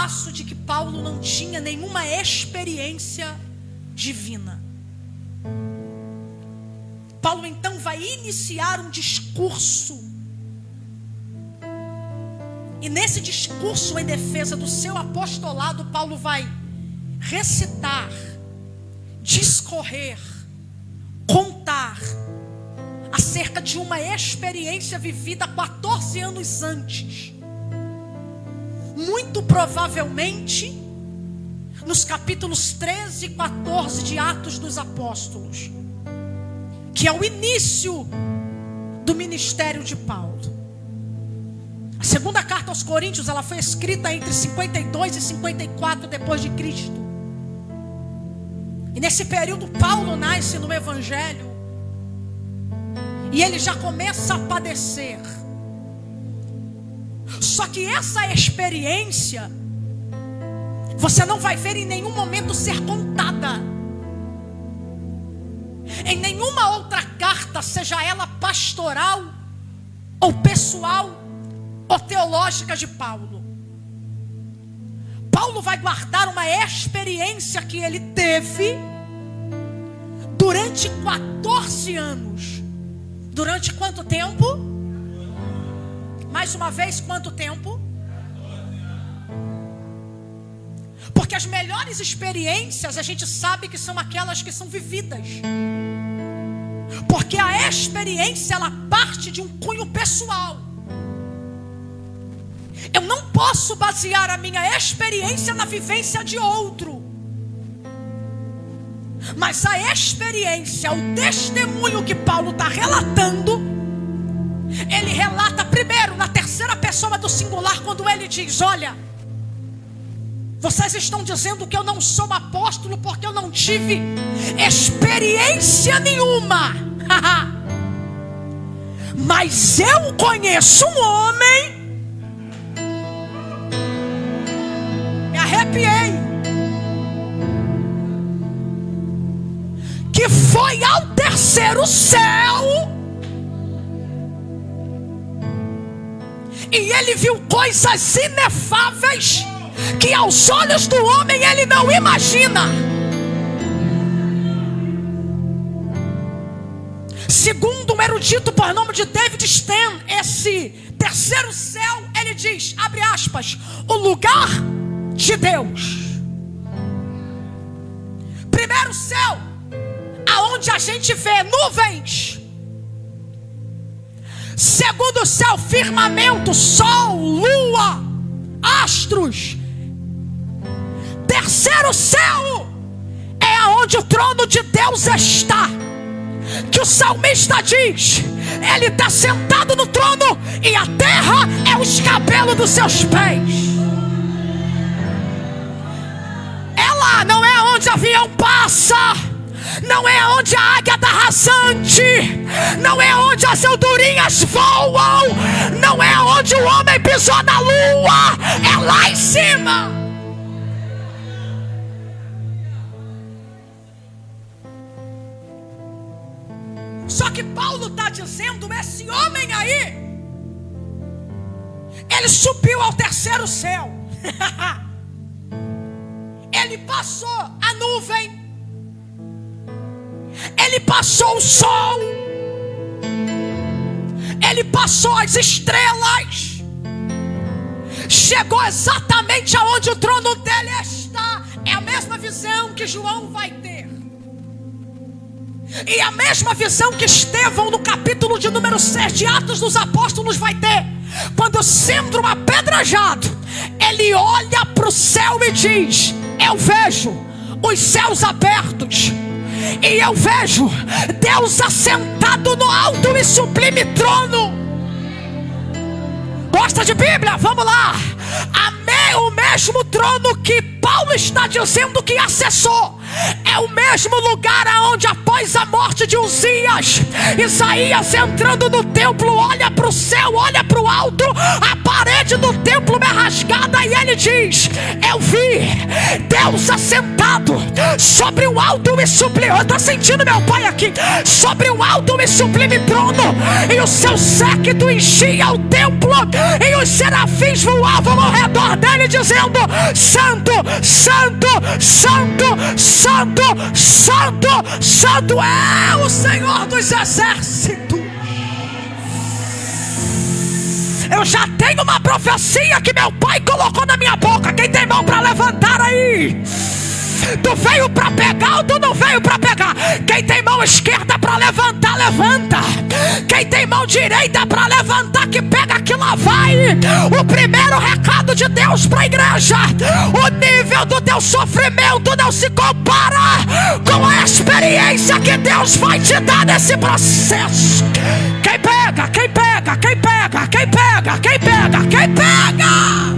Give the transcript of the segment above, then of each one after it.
passo de que Paulo não tinha nenhuma experiência divina. Paulo então vai iniciar um discurso. E nesse discurso em defesa do seu apostolado, Paulo vai recitar, discorrer, contar acerca de uma experiência vivida 14 anos antes. Muito provavelmente nos capítulos 13 e 14 de Atos dos Apóstolos, que é o início do ministério de Paulo. A segunda carta aos Coríntios, ela foi escrita entre 52 e 54 depois de Cristo. E nesse período Paulo nasce no Evangelho. E ele já começa a padecer. Só que essa experiência você não vai ver em nenhum momento ser contada. Em nenhuma outra carta, seja ela pastoral ou pessoal ou teológica de Paulo. Paulo vai guardar uma experiência que ele teve durante 14 anos. Durante quanto tempo? Mais uma vez, quanto tempo? Porque as melhores experiências a gente sabe que são aquelas que são vividas. Porque a experiência, ela parte de um cunho pessoal. Eu não posso basear a minha experiência na vivência de outro. Mas a experiência, o testemunho que Paulo está relatando, ele relata primeiro na terceira pessoa do singular, quando ele diz: olha, vocês estão dizendo que eu não sou apóstolo porque eu não tive experiência nenhuma. Mas eu conheço um homem. Me arrepiei. Que foi ao terceiro céu. E ele viu coisas inefáveis que aos olhos do homem ele não imagina. Segundo um erudito por nome de David Stan, esse terceiro céu, ele diz, abre aspas, o lugar de Deus. Primeiro céu, aonde a gente vê nuvens. Segundo céu, firmamento, sol, lua, astros. Terceiro céu é aonde o trono de Deus está. Que o salmista diz, ele está sentado no trono e a terra é o escabelo dos seus pés. Ela não é onde o avião passa, não é onde a águia está rasante, não é onde as andorinhas voam, não é onde o homem pisou na lua, é lá em cima. Só que Paulo está dizendo, esse homem aí, ele subiu ao terceiro céu. Ele passou a nuvem, ele passou o sol, ele passou as estrelas, chegou exatamente aonde o trono dele está. É a mesma visão que João vai ter. E a mesma visão que Estevão, no capítulo de número 6 de Atos dos Apóstolos, vai ter. Quando sendo apedrejado, ele olha para o céu e diz: eu vejo os céus abertos, e eu vejo Deus assentado no alto e sublime trono. Gosta de Bíblia? Vamos lá. O mesmo trono que Paulo está dizendo que acessou É o mesmo lugar aonde, após a morte de Uzias, Isaías entrando no templo, olha para o céu, olha para o alto, a parede do templo é rasgada e ele diz: eu vi Deus assentado sobre o alto e sublime. Eu estou sentindo meu pai aqui. Sobre o alto e sublime trono, e o seu séquito enchia o templo, e os serafins voavam ao redor dele, dizendo: Santo, Santo, Santo, Santo, Santo, Santo é o Senhor dos exércitos. Eu já tenho uma profecia que meu pai colocou na minha boca. Quem tem mão para levantar aí? Tu veio para pegar ou tu não veio para pegar? Quem tem mão esquerda para levantar, levanta. Quem tem mão direita para levantar, que pega, que lá vai. O primeiro recado de Deus para a igreja: o nível do teu sofrimento não se compara com a experiência que Deus vai te dar nesse processo. Quem pega, quem pega, quem pega, quem pega, quem pega, quem pega.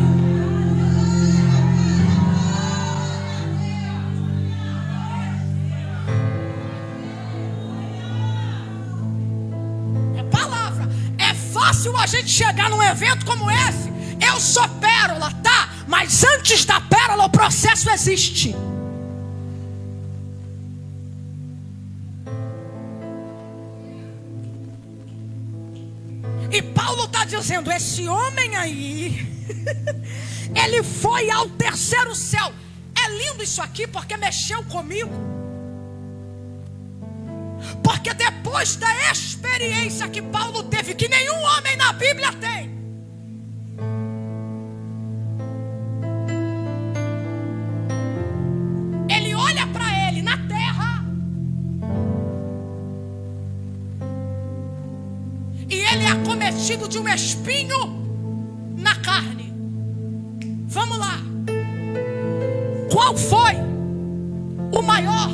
Fácil a gente chegar num evento como esse. Eu sou pérola, tá? Mas antes da pérola o processo existe. E Paulo está dizendo: esse homem aí ele foi ao terceiro céu. É lindo isso aqui porque mexeu comigo. Porque depois da experiência que Paulo teve, que nenhum homem na Bíblia tem, ele olha para ele na terra e ele é acometido de um espinho na carne. Vamos lá. Qual foi o maior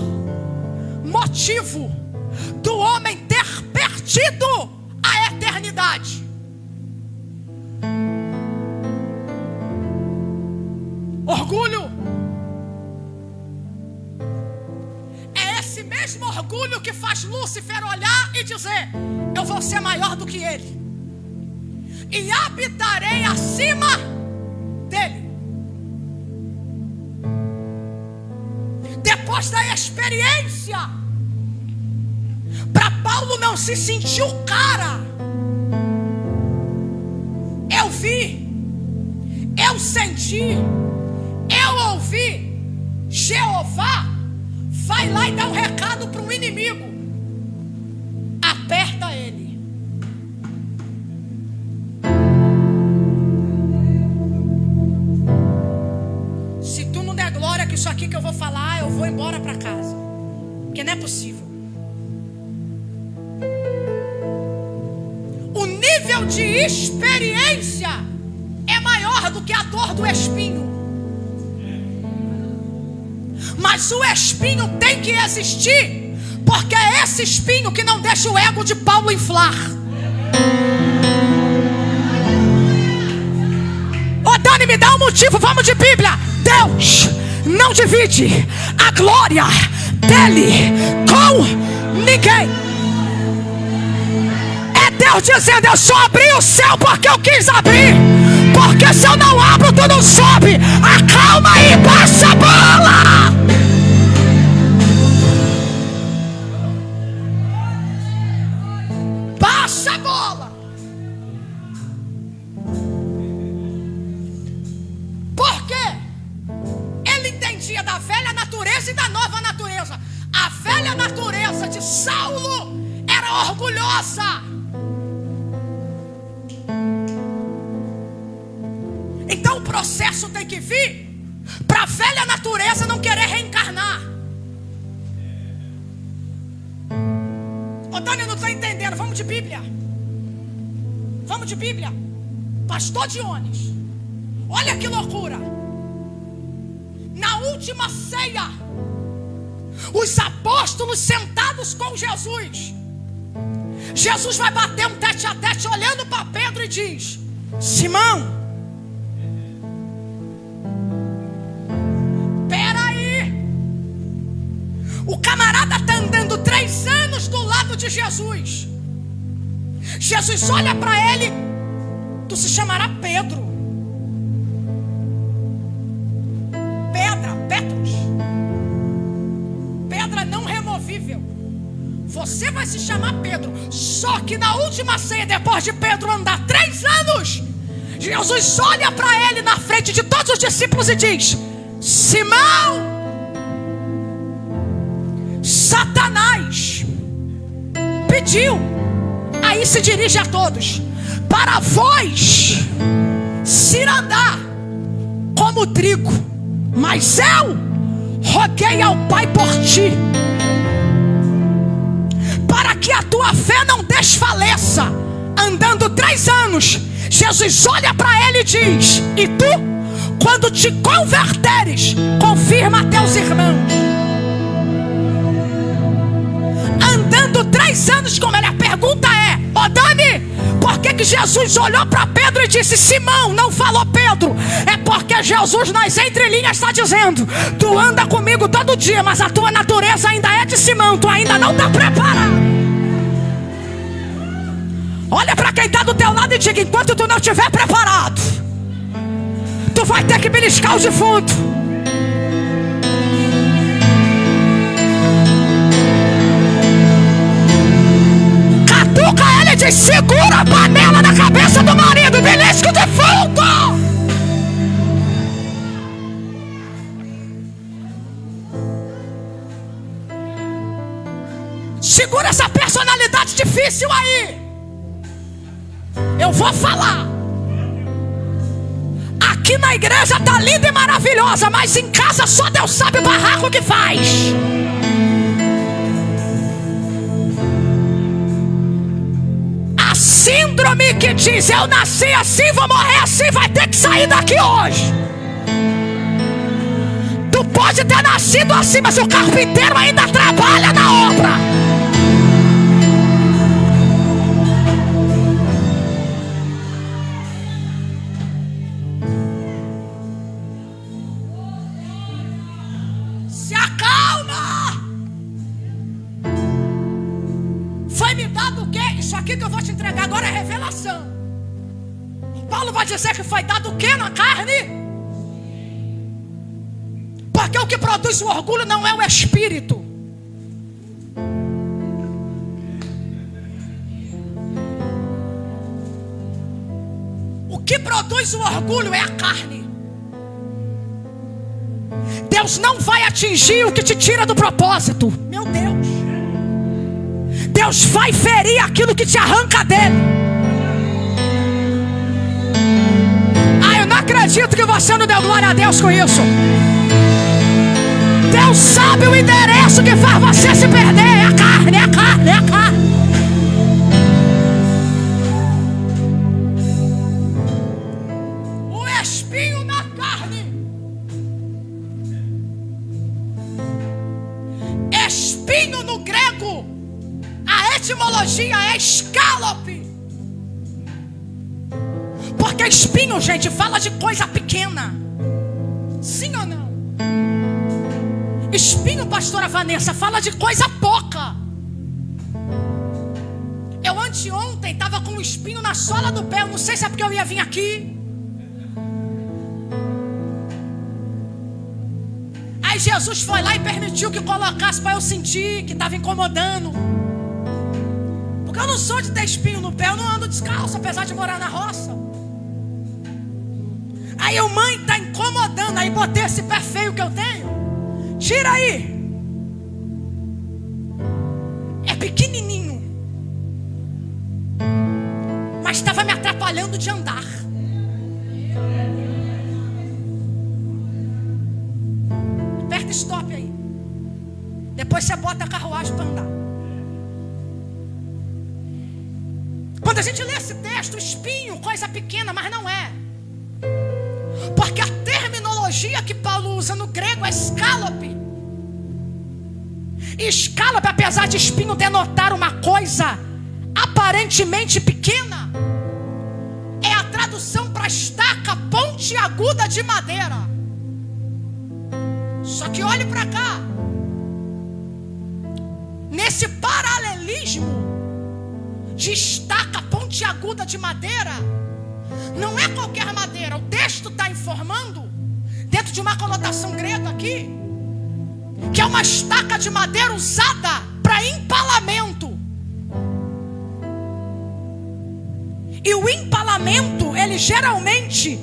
motivo do homem ter perdido a eternidade? Orgulho. É esse mesmo orgulho que faz Lúcifer olhar e dizer: eu vou ser maior do que ele e habitarei acima dele. Depois da experiência, para Paulo não se sentir o cara, eu vi, eu senti, eu ouvi, Jeová vai lá e dá um recado para um inimigo: aperta ele. Se tu não der glória que isso aqui que eu vou falar, eu vou embora para casa, porque não é possível. O nível de experiência é maior do que a dor do espinho. Mas o espinho tem que existir, porque é esse espinho que não deixa o ego de Paulo inflar. Ô Dani, me dá um motivo, vamos de Bíblia. Deus não divide a glória dele com ninguém. É Deus dizendo: eu só abri o céu porque eu quis abrir, porque se eu não abro tu não sobe. Acalma aí, passa a bola. Passa a bola. Por quê? Ele entendia da velha natureza e da nova natureza. A velha natureza de Saulo era orgulhosa. Então o processo tem que vir para a velha natureza não querer reencarnar. Ô Dani, eu não estou entendendo. Vamos de Bíblia. Vamos de Bíblia. Pastor Dionis, olha que loucura. Na última ceia, os apóstolos sentados com Jesus, Jesus vai bater um tete a tete olhando para Pedro e diz: Simão, 10 anos do lado de Jesus. Jesus olha para ele: tu se chamará Pedro. Petrus. Pedra não removível. Você vai se chamar Pedro. Só que na última ceia, depois de Pedro andar 3 anos, Jesus olha para ele na frente de todos os discípulos e diz: Simão, Satanás pediu. Aí se dirige a todos: para vós se andar como trigo, mas eu roguei ao Pai por ti, para que a tua fé não desfaleça. Andando 3 anos, Jesus olha para ele e diz: e tu, quando te converteres, confirma a teus irmãos. Andando 3 anos com ele. A pergunta é: ô Dani, por que Jesus olhou para Pedro e disse Simão, não falou Pedro? É porque Jesus nas entrelinhas está dizendo: tu anda comigo todo dia, mas a tua natureza ainda é de Simão, tu ainda não está preparado. Olha para quem está do teu lado e diga: enquanto tu não estiver preparado, tu vai ter que beliscar o defunto. Catuca ele e diz: segura a panela na cabeça do marido, belisca o defunto. Segura essa personalidade difícil aí. Eu vou falar. Aqui na igreja tá linda e maravilhosa, mas em casa só Deus sabe o barraco que faz. A síndrome que diz: eu nasci assim, vou morrer assim, vai ter que sair daqui hoje. Tu pode ter nascido assim, mas o carpinteiro ainda trabalha na obra. Que eu vou te entregar agora é revelação. Paulo vai dizer que foi dado o que na carne? Porque o que produz o orgulho não é o espírito. O que produz o orgulho é a carne. Deus não vai atingir o que te tira do propósito. Meu Deus. Deus vai ferir aquilo que te arranca dele. Eu não acredito que você não deu glória a Deus com isso. Deus sabe o endereço que faz você se perder. É a carne, é a carne, é a carne. O espinho na carne. Espinho no grego, a etimologia é escalope. Porque espinho, gente, fala de coisa pequena. Sim ou não? Espinho, pastora Vanessa, fala de coisa pouca. Eu anteontem estava com um espinho na sola do pé. Eu não sei se é porque eu ia vir aqui. Aí Jesus foi lá e permitiu que colocasse para eu sentir que estava incomodando. Porque eu não sou de ter espinho no pé, eu não ando descalço, apesar de morar na roça. Aí eu, mãe, tá incomodando. Aí botei esse pé feio que eu tenho. Tira aí. É pequenininho, mas estava me atrapalhando de andar. Aperta stop aí. Depois você bota a carruagem para andar. Quando a gente lê esse texto, espinho, coisa pequena, mas não é. Porque a terminologia que Paulo usa no grego é escalope. E escalope, apesar de espinho denotar uma coisa aparentemente pequena, é a tradução para estaca pontiaguda de madeira. Só que olhe para cá. esse paralelismo de estaca pontiaguda de madeira não é qualquer madeira. O texto está informando, dentro de uma conotação grega aqui, que é uma estaca de madeira usada para empalamento. E o empalamento, ele geralmente,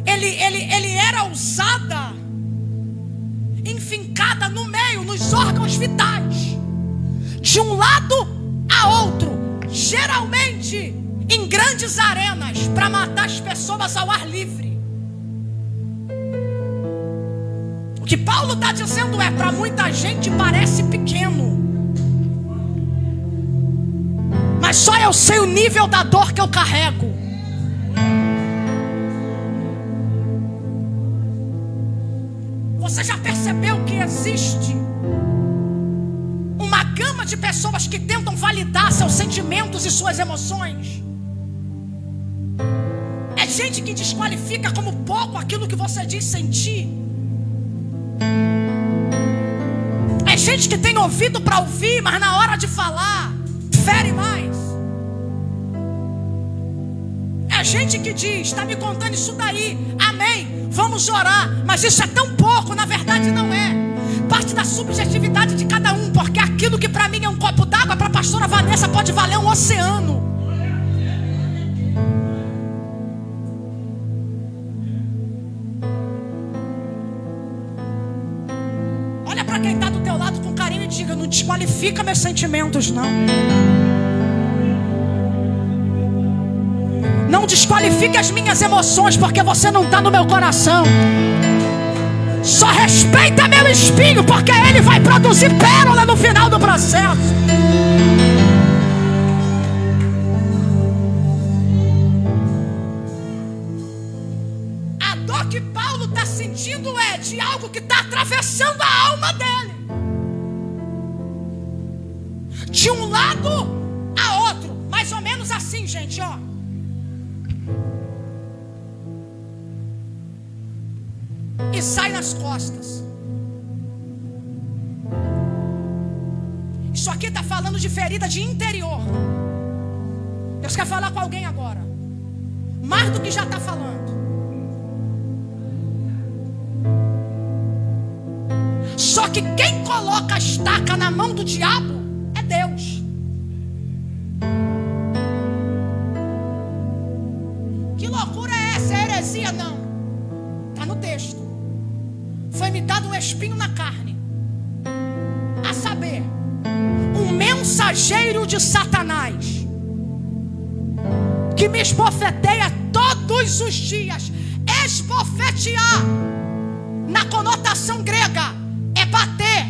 ele era usada, enfincada no meio, nos órgãos vitais, de um lado a outro, geralmente em grandes arenas, para matar as pessoas ao ar livre. O que Paulo está dizendo é, para muita gente parece pequeno, mas só eu sei o nível da dor que eu carrego. Você já percebeu que existe uma gama de pessoas que tentam validar seus sentimentos e suas emoções? É gente que desqualifica como pouco aquilo que você diz sentir. É gente que tem ouvido para ouvir, mas na hora de falar fere mais. É gente que diz, está me contando isso daí, amém, vamos orar, mas isso é tão pouco, na verdade não é. Parte da subjetividade de cada um, porque aquilo que para mim é um copo d'água, para a pastora Vanessa pode valer um oceano. Olha para quem está do teu lado com carinho e diga, não desqualifica meus sentimentos não. Não desqualifique as minhas emoções, porque você não está no meu coração. Só respeita meu espinho, porque ele vai produzir pérola no final do processo. A dor que Paulo está sentindo é de algo que está atravessando a alma dele, de um lado a outro, mais ou menos assim, gente, ó. E sai nas costas. Isso aqui está falando de ferida de interior. Deus quer falar com alguém agora, mais do que já está falando. Só que quem coloca a estaca na mão do diabo é Deus. Que loucura é essa? É heresia? Não. Está no texto. Foi-me dado um espinho na carne, a saber, um mensageiro de Satanás, que me esbofeteia todos os dias. Esbofetear, na conotação grega, é bater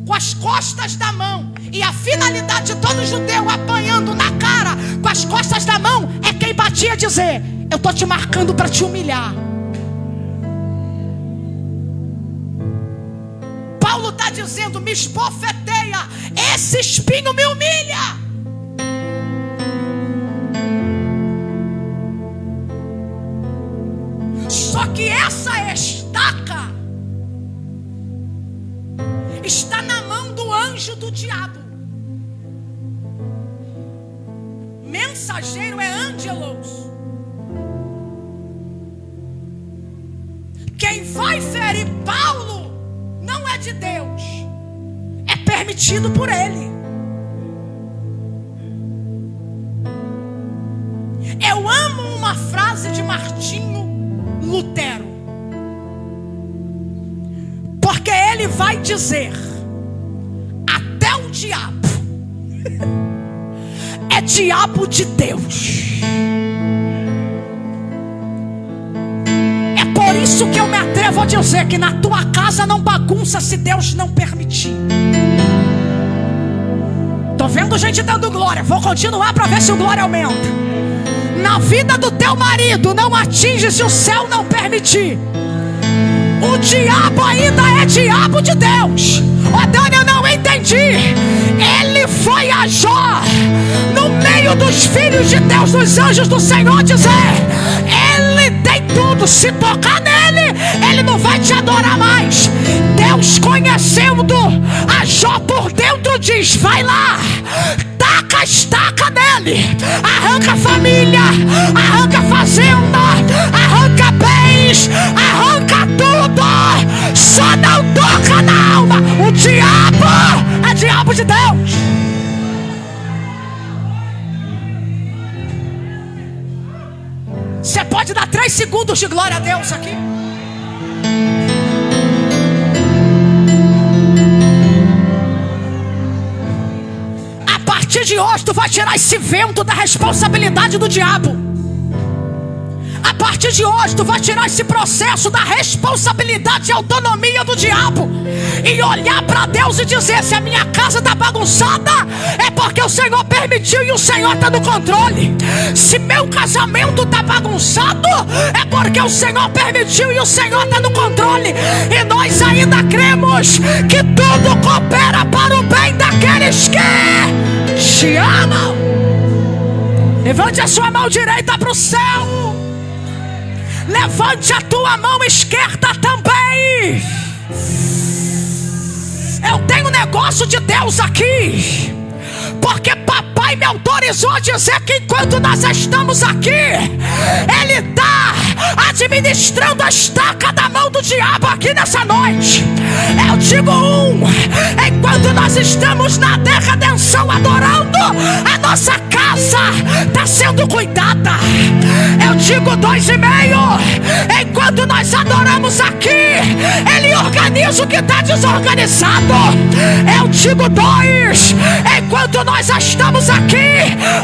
com as costas da mão. E a finalidade de todo judeu apanhando na cara com as costas da mão é quem batia dizer, eu estou te marcando para te humilhar. Paulo está dizendo, me esbofeteia, esse espinho me humilha. Só que essa estaca está na mão do anjo do diabo. Mensageiro é angelos. Quem vai ferir Paulo não é de Deus, é permitido por ele. Eu amo uma frase de Martinho Lutero, porque ele vai dizer, até o diabo é diabo de Deus. Por isso que eu me atrevo a dizer que na tua casa não bagunça se Deus não permitir. Tô vendo gente dando glória, vou continuar para ver se o glória aumenta. Na vida do teu marido não atinge se o céu não permitir. O diabo ainda é diabo de Deus. Ó Dani, eu não entendi. Ele foi a Jó, no meio dos filhos de Deus, dos anjos do Senhor, dizer, ele tem tudo. Se tocar nele, ele não vai te adorar mais. Deus, conhecendo a Jó por dentro, diz: vai lá, taca a estaca nele, arranca a família, arranca a fazenda, arranca bens, arranca tudo, só não toca na alma. O diabo é diabo de Deus. Você pode dar 3 segundos de glória a Deus aqui? A partir de hoje tu vai tirar esse vento da responsabilidade do diabo. A partir de hoje tu vai tirar esse processo da responsabilidade e autonomia do diabo e olhar para Deus e dizer: se a minha casa está bagunçada, é porque o Senhor permitiu e o Senhor está no controle. Se meu casamento está bagunçado, é porque o Senhor permitiu e o Senhor está no controle. E nós ainda cremos que tudo coopera para o bem daqueles que te amam. Levante a sua mão direita para o céu. Levante a tua mão esquerda também. Eu tenho um negócio de Deus aqui, porque papai me autorizou a dizer que enquanto nós estamos aqui, ele está administrando a estaca da mão do diabo aqui nessa noite. Eu digo enquanto nós estamos na redenção adorando, a nossa casa está sendo cuidada. Eu digo 2,5, enquanto nós adoramos aqui, ele organiza o que está desorganizado. Eu digo 2, enquanto nós estamos aqui,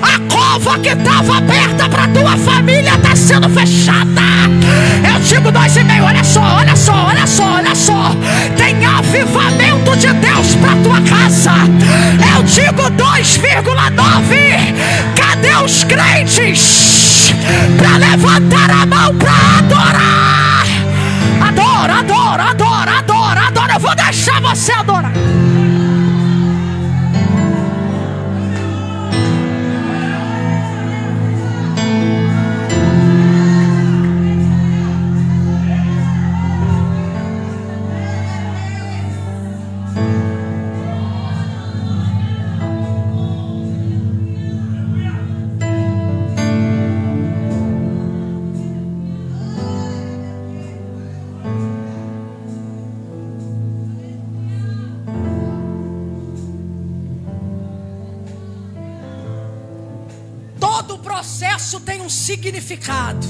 a cova que estava aberta para tua família está sendo fechada. Eu digo 2,5, olha só, olha só, olha só, olha só. Tem avivamento de Deus para tua casa. Eu digo 2,9. Cadê os crentes para levantar a mão para adorar? Adora, adora, adora, adora, adora. Eu vou deixar você adorar. Todo processo tem um significado.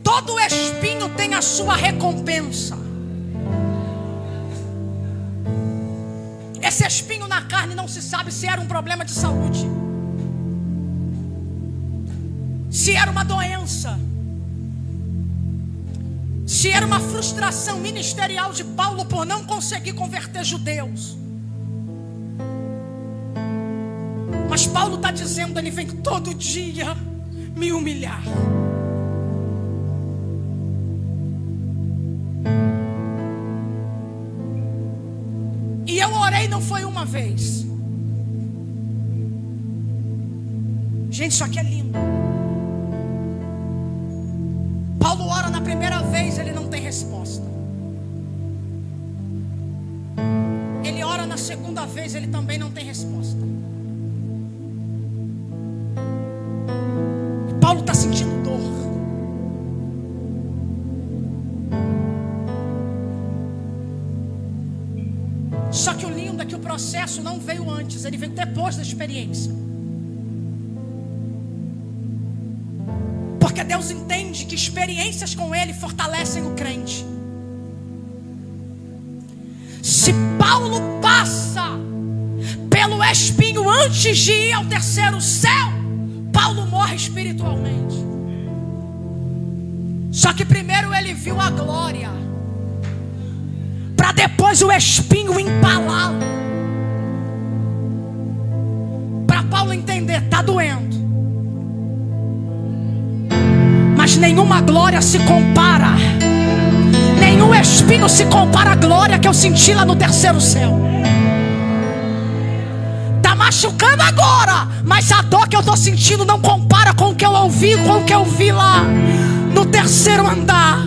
Todo espinho tem a sua recompensa. Esse espinho na carne não se sabe se era um problema de saúde, se era uma doença, se era uma frustração ministerial de Paulo por não conseguir converter judeus. Mas Paulo está dizendo, ele vem todo dia me humilhar. E eu orei, não foi uma vez. Gente, isso aqui é lindo. Paulo ora na primeira vez, ele não tem resposta. Ele ora na segunda vez, ele também não tem resposta. Paulo está sentindo dor. Só que o lindo é que o processo não veio antes, ele veio depois da experiência. Porque Deus entende que experiências com Ele fortalecem o crente. Se Paulo passa pelo espinho antes de ir ao terceiro céu, Paulo morre espiritualmente. Só que primeiro ele viu a glória, para depois o espinho empalá-lo. Para Paulo entender, está doendo, mas nenhuma glória se compara, nenhum espinho se compara à glória que eu senti lá no terceiro céu. Está mais machucando agora, mas a dor que eu estou sentindo não compara com o que eu ouvi, com o que eu vi lá no terceiro andar.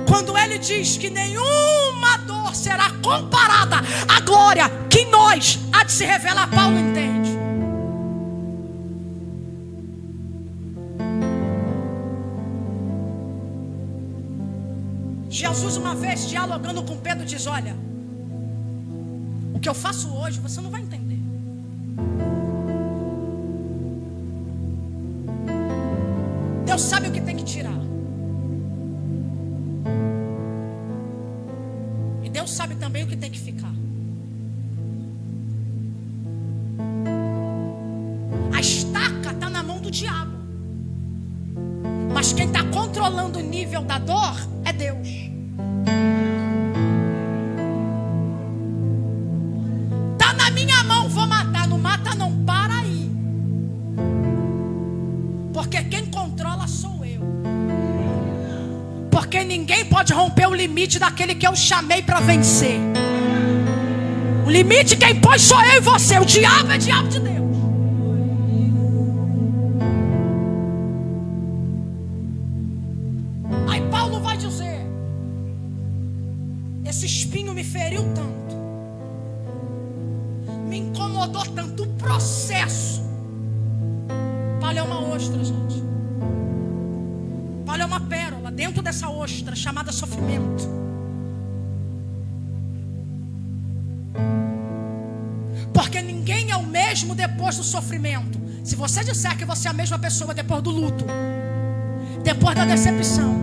Quando ele diz que nenhuma dor será comparada à glória que em nós há de se revelar, Paulo entende. Jesus, uma vez dialogando com Pedro, diz: olha, o que eu faço hoje você não vai entender. Deus sabe o que tem que tirar. E Deus sabe também o que tem que ficar. A estaca está na mão do diabo, mas quem está controlando o nível da dor é Deus. Está na minha mão, vou matar. Não mata não, para aí. Porque quem controla sou eu. Porque ninguém pode romper o limite daquele que eu chamei para vencer. O limite quem pôs sou eu e você. O diabo é diabo de Deus. Aí Paulo vai dizer: esse espinho me feriu tanto, me incomodou tanto, o processo. Paulo é uma ostra, gente. Paulo é uma pérola dentro dessa ostra chamada sofrimento. Porque ninguém é o mesmo depois do sofrimento. Se você disser que você é a mesma pessoa depois do luto, depois da decepção,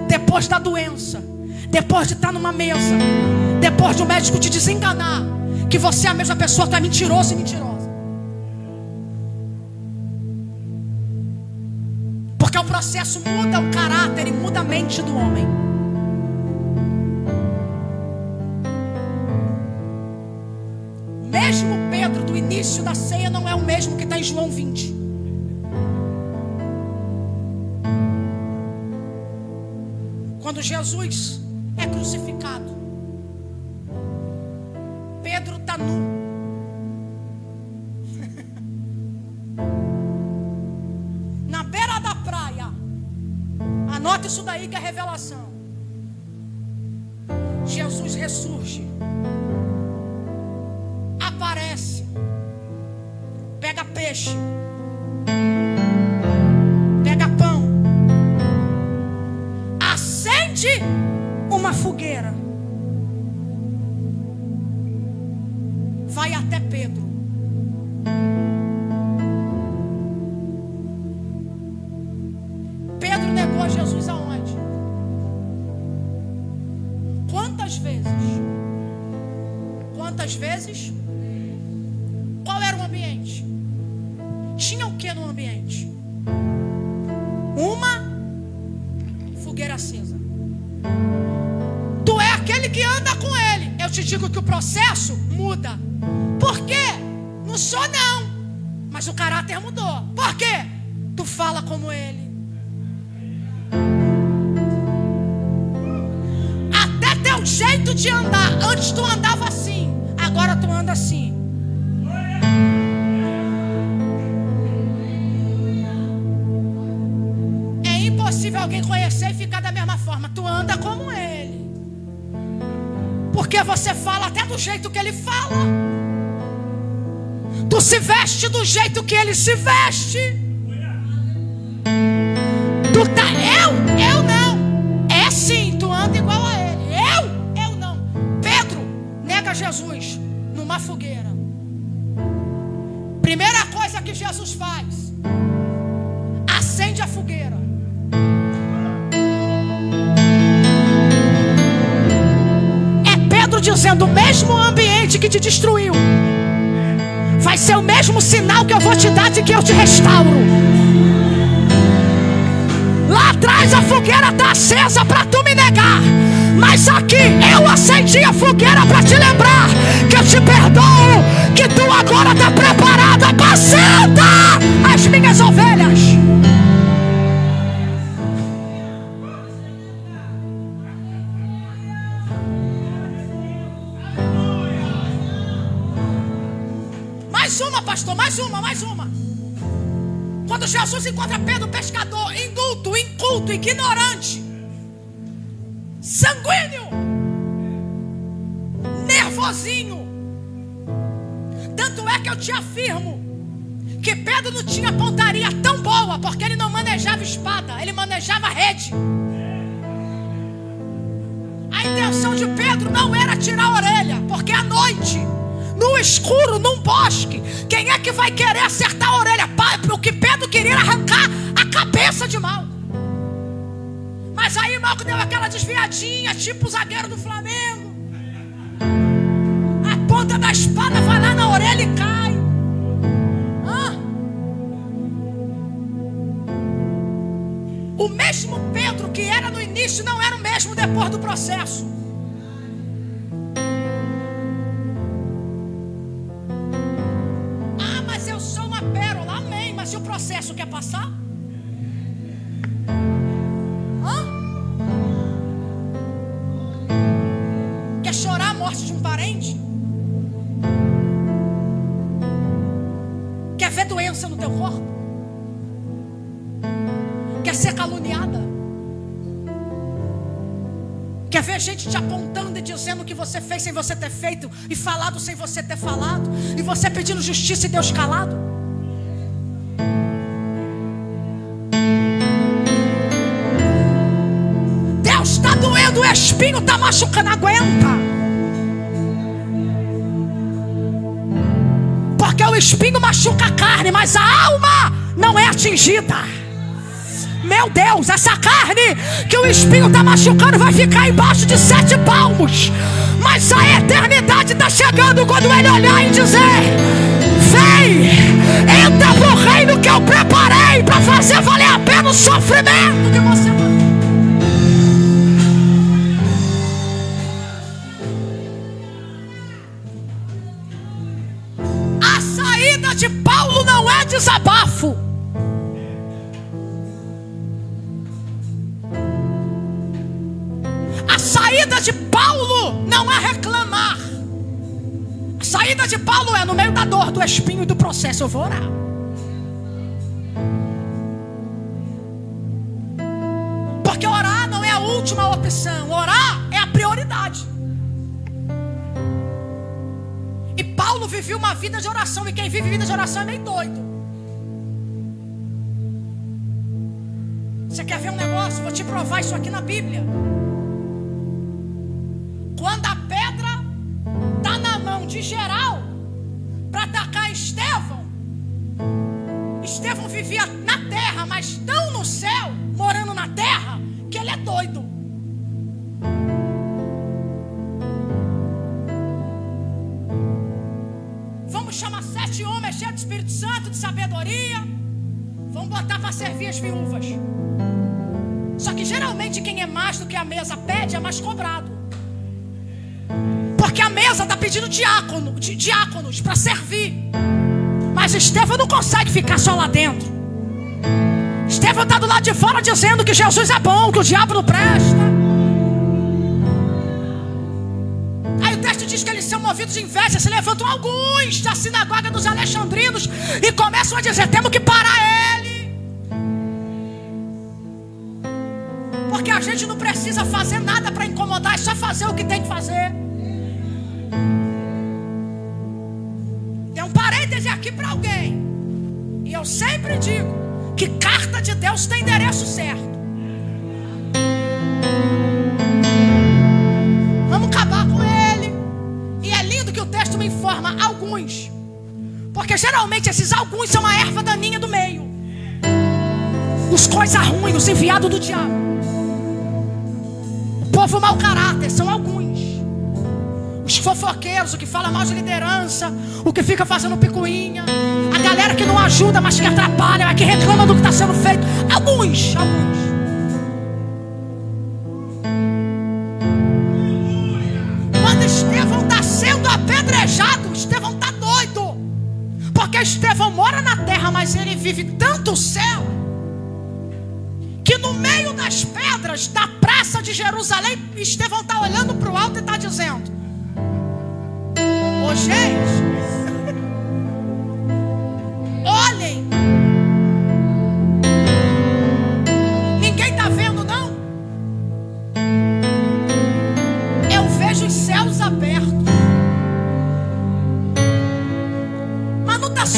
depois da doença, depois de estar numa mesa, depois de um médico te desenganar, que você é a mesma pessoa, tu é mentiroso e mentirosa. Porque o processo muda o caráter e muda a mente do homem. Mesmo Pedro do início da ceia não é o mesmo que está em João 20. Quando Jesus é crucificado, Pedro está nu. Na beira da praia. Anota isso daí que é revelação. Jesus ressurge. Aparece. Pega peixe. Pega pão. Acende uma fogueira. Vai até Pedro. Pedro negou Jesus aonde? Quantas vezes? Quantas vezes? Qual era o ambiente? Tinha o que no ambiente? Uma fogueira acesa. Tu é aquele que anda com ele. Eu te digo que o processo muda. Por quê? Não sou não, mas o caráter mudou. Por quê? Tu fala como ele. Até teu jeito de andar. Antes tu andava assim, agora tu anda assim. É impossível alguém conhecer e ficar da mesma forma. Tu anda como ele. Porque você fala até do jeito que ele fala. Tu se veste do jeito que ele se veste. Tu tá, eu não. É sim, tu anda igual a ele. Eu não. Pedro nega Jesus numa fogueira. Primeira coisa que Jesus faz: acende a fogueira. É Pedro dizendo: o mesmo ambiente que te destruiu vai ser o mesmo sinal que eu vou te dar de que eu te restauro. Lá atrás a fogueira está acesa para tu me negar, mas aqui eu acendi a fogueira para te lembrar que eu te perdoo, que tu agora está preparado. Apacenta as minhas ovelhas. Mais uma, pastor, mais uma. Quando Jesus encontra Pedro, pescador, indulto, inculto, ignorante, sanguíneo, nervosinho. Tanto é que eu te afirmo que Pedro não tinha pontaria tão boa, porque ele não manejava espada, ele manejava rede. A intenção de Pedro não era tirar a orelha, porque à noite, no escuro, num bosque, quem é que vai querer acertar a orelha? O que Pedro queria era arrancar a cabeça de Malco. Mas aí Malco deu aquela desviadinha, tipo o zagueiro do Flamengo. A ponta da espada vai lá na orelha e cai. O mesmo Pedro que era no início não era o mesmo depois do processo. Ah, mas eu sou uma pérola, amém. Mas e o processo quer passar? Quer chorar a morte de um parente? Quer ver doença no teu corpo? Quer ser caluniada? Quer ver gente te apontando e dizendo o que você fez sem você ter feito, e falado sem você ter falado, e você pedindo justiça e Deus calado? Deus está doendo, o espinho está machucando, aguenta. Porque o espinho machuca a carne, mas a alma não é atingida. Meu Deus, essa carne que o espinho está machucando vai ficar embaixo de 7 palmos. Mas a eternidade está chegando quando ele olhar e dizer: vem, entra pro reino que eu preparei para fazer valer a pena o sofrimento que você vai. A saída de Paulo não é desabafo. A saída de Paulo não é reclamar. A saída de Paulo é no meio da dor, do espinho e do processo. Eu vou orar. Porque orar não é a última opção. Orar é a prioridade. E Paulo viveu uma vida de oração. E quem vive vida de oração é meio doido. Você quer ver um negócio? Vou te provar isso aqui na Bíblia. Quando a pedra está na mão de geral para atacar Estevão, Estevão vivia na terra, mas tão no céu, morando na terra, que ele é doido. Vamos chamar 7 homens cheios de Espírito Santo, de sabedoria. Vamos botar para servir as viúvas. Só que geralmente quem é mais do que a mesa pede é mais cobrado. Porque a mesa está pedindo diáconos para servir. Mas Estevão não consegue ficar só lá dentro. Estevão está do lado de fora dizendo que Jesus é bom, que o diabo não presta. Aí o texto diz que eles são movidos de inveja. Se levantam alguns da sinagoga dos alexandrinos e começam a dizer: temos que parar ele. Porque a gente não precisa fazer nada para incomodar, é só fazer o que tem que fazer. Tem um parêntese aqui para alguém. E eu sempre digo que carta de Deus tem endereço certo. Vamos acabar com ele. E é lindo que o texto me informa alguns. Porque geralmente esses alguns são a erva daninha do meio. Os coisas ruins, os enviados do diabo. O povo mau caráter, são alguns. Os fofoqueiros, o que fala mal de liderança, o que fica fazendo picuinha, a galera que não ajuda, mas que atrapalha, que reclama do que está sendo feito. Alguns. Quando Estevão está sendo apedrejado, Estevão está doido. Porque Estevão mora na terra, mas ele vive tanto o céu, que no meio das pedras da praça de Jerusalém, Estevão está olhando para o alto e está dizendo: ô gente,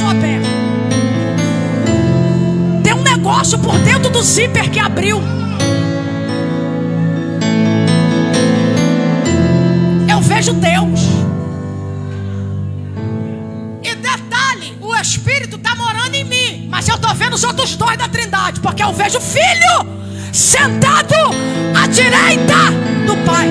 negócio aberto. Tem um negócio por dentro do zíper que abriu. Eu vejo Deus. E detalhe, o Espírito está morando em mim, mas eu estou vendo os outros dois da Trindade, porque eu vejo o Filho sentado à direita do Pai.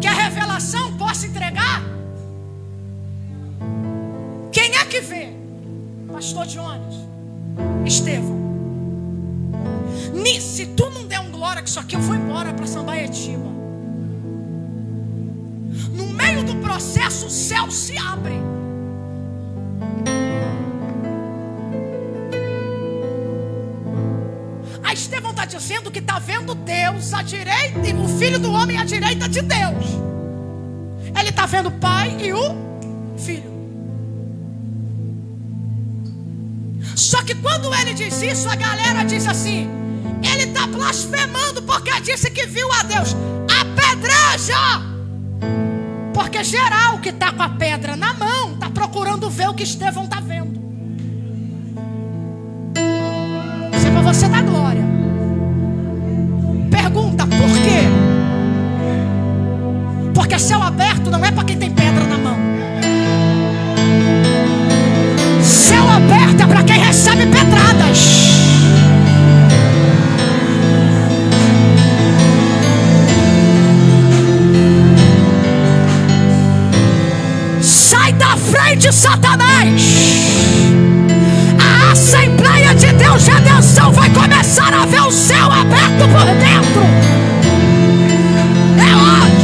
Quer revelação? Posso entregar? Quem é que vê? Pastor Jones, Estevão. Se tu não der um glória que isso aqui, eu vou embora para Sambaetiba. No meio do processo, o céu se abre. A Estevão está dizendo que está vendo Deus à direita e o Filho do Homem à direita de Deus. Ele está vendo o Pai e o Filho. Só que quando ele diz isso, a galera diz assim: ele está blasfemando porque disse que viu a Deus. Apedreja! Porque geral que está com a pedra na mão está procurando ver o que Estevão está vendo. Isso é para você dar glória. Pergunta, por quê? Porque céu aberto não é para quem tem pedra na mão. Céu aberto é para quem recebe pedradas. Sai da frente, Satanás. A Assembleia de Deus de Redenção vai começar a ver o céu aberto por dentro. É hoje.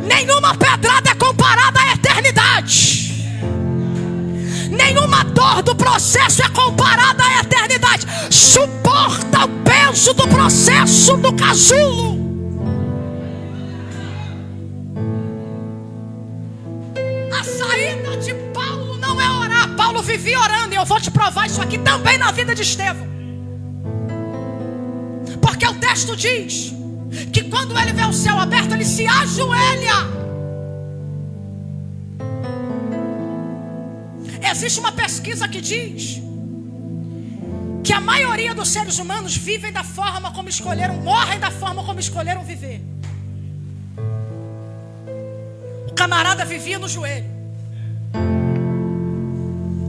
Nenhuma pedrada é comparada à eternidade. Nenhuma dor do processo é comparada à eternidade. Suporta o peso do processo do casulo. A saída de Paulo não é orar. Paulo vivia orando, e eu vou te provar isso aqui também na vida de Estevão. Porque o texto diz que quando ele vê o céu aberto, ele se ajoelha. Existe uma pesquisa que diz que a maioria dos seres humanos vivem da forma como escolheram, morrem da forma como escolheram viver. O camarada vivia no joelho.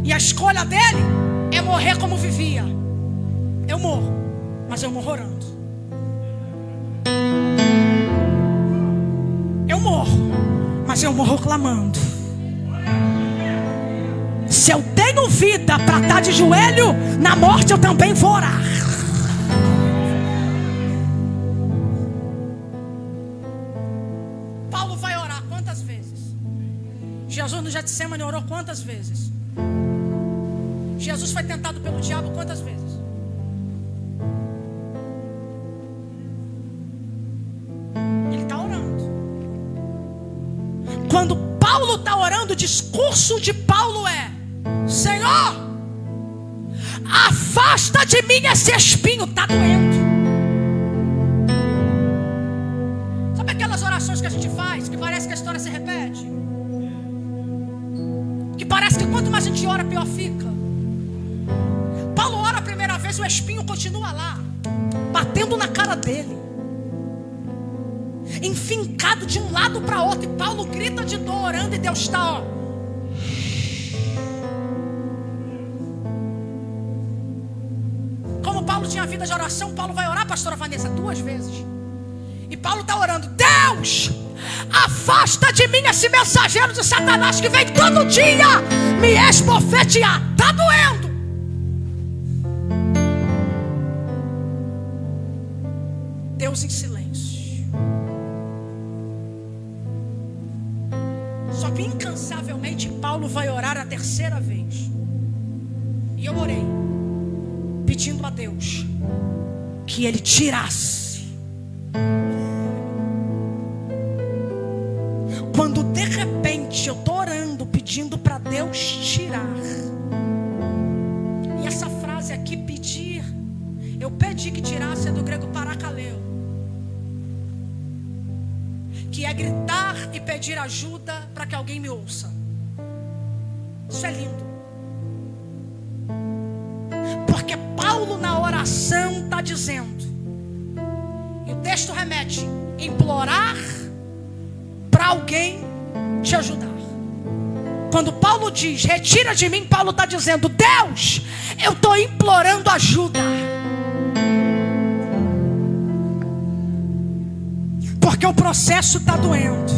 E a escolha dele é morrer como vivia. Eu morro, mas eu morro orando. Eu morro, mas eu morro clamando. Se eu tenho vida para estar de joelho, na morte eu também vou orar. Paulo vai orar quantas vezes? Jesus no Getsemane orou quantas vezes? Jesus foi tentado pelo diabo quantas vezes? Ele está orando. Quando Paulo está orando, o discurso de Paulo é: Senhor, afasta de mim esse espinho, está doendo. Sabe aquelas orações que a gente faz, que parece que a história se repete? Que parece que quanto mais a gente ora, pior fica. Paulo ora a primeira vez, o espinho continua lá, batendo na cara dele, enfincado de um lado para outro. E Paulo grita de dor orando, e Deus está, ó. Como Paulo tinha vida de oração, Paulo vai orar, pastora Vanessa, 2 vezes. E Paulo está orando: Deus, afasta de mim esse mensageiro de Satanás que vem todo dia me esbofetear. Está doendo. Deus em silêncio. Só que incansavelmente Paulo vai orar a 3ª vez. E eu orei pedindo a Deus que Ele tirasse Quando de repente eu estou orando, pedindo para Deus tirar. E essa frase aqui, pedir, eu pedi que tirasse, é do grego parakaleo, que é gritar e pedir ajuda para que alguém me ouça. Isso é lindo. Porque Paulo na oração está dizendo, e o texto remete, implorar para alguém te ajudar. Quando Paulo diz, retira de mim, Paulo está dizendo, Deus, eu estou implorando ajuda. Porque o processo está doendo.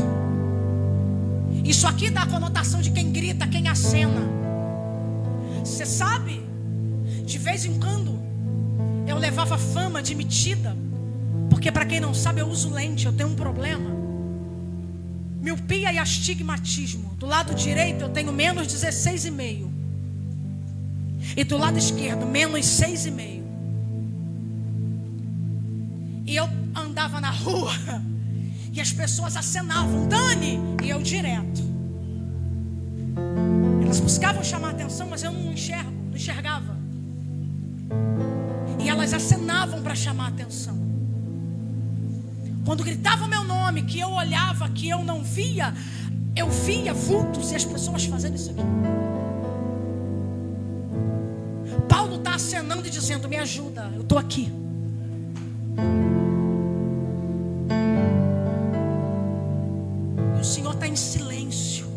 Isso aqui dá a conotação de quem grita, quem acena. Você sabe, de vez em quando eu levava fama de metida, porque para quem não sabe eu uso lente, eu tenho um problema, miopia e astigmatismo. Do lado direito eu tenho menos 16,5 e do lado esquerdo menos 6,5. E eu andava na rua e as pessoas acenavam, Dani, e eu direto. Elas buscavam chamar a atenção, mas eu não enxergava. E elas acenavam para chamar a atenção. Quando gritavam meu nome, que eu olhava, que eu não via, eu via vultos e as pessoas fazendo isso aqui. Paulo está acenando e dizendo, me ajuda, eu estou aqui. E o Senhor está em silêncio.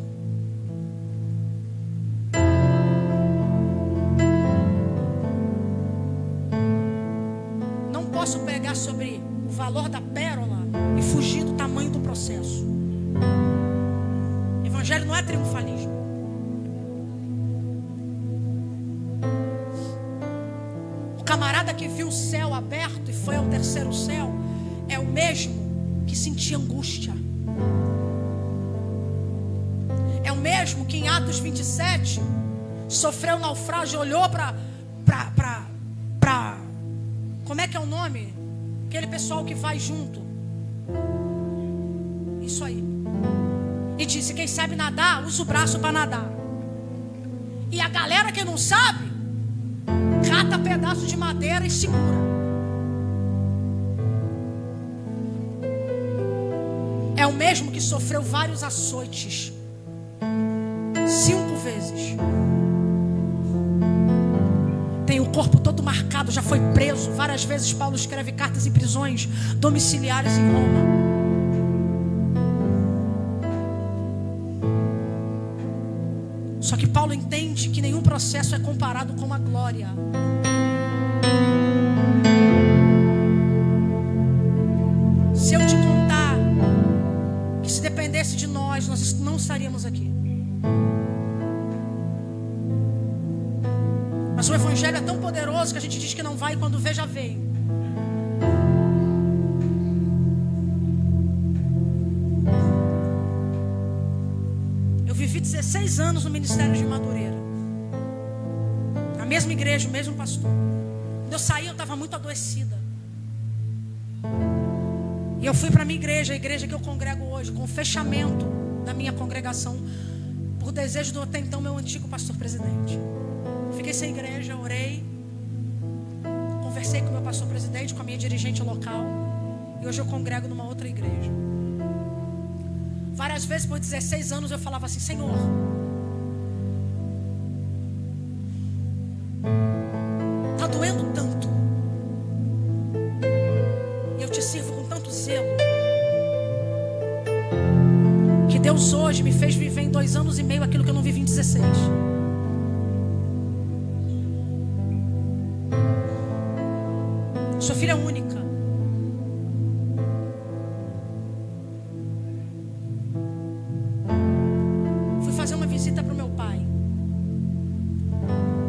Não posso pregar sobre o valor da pérola e fugir do tamanho do processo. Evangelho não é triunfalismo. O camarada que viu o céu aberto e foi ao terceiro céu é o mesmo que sentia angústia. É o mesmo que em Atos 27 sofreu naufrágio, olhou para como é que é o nome? Aquele pessoal que vai junto. Isso aí. E disse, quem sabe nadar, usa o braço para nadar. E a galera que não sabe, cata pedaço de madeira e segura. É o mesmo que sofreu vários açoites. 5 vezes. Tem o corpo todo marcado, já foi preso. Várias vezes Paulo escreve cartas em prisões domiciliares em Roma. Só que Paulo entende que nenhum processo é comparado com a glória. Se eu te contar que se dependesse de nós não estaríamos aqui. Mas o Evangelho é tão poderoso que a gente diz que não vai e quando vê já veio. Eu vivi 16 anos no ministério de Madureira. A mesma igreja, o mesmo pastor. Quando eu saí eu estava muito adoecida. E eu fui para a minha igreja, a igreja que eu congrego hoje, com o fechamento da minha congregação, por desejo do até então meu antigo pastor presidente. Fiquei sem igreja, orei, conversei com o meu pastor presidente, com a minha dirigente local, e hoje eu congrego numa outra igreja. Várias vezes por 16 anos eu falava assim, Senhor, está doendo tanto, e eu te sirvo com tanto zelo, que Deus hoje me fez viver em 2 anos e meio aquilo que eu não vivi em 16. Sou filha única. Fui fazer uma visita para o meu pai.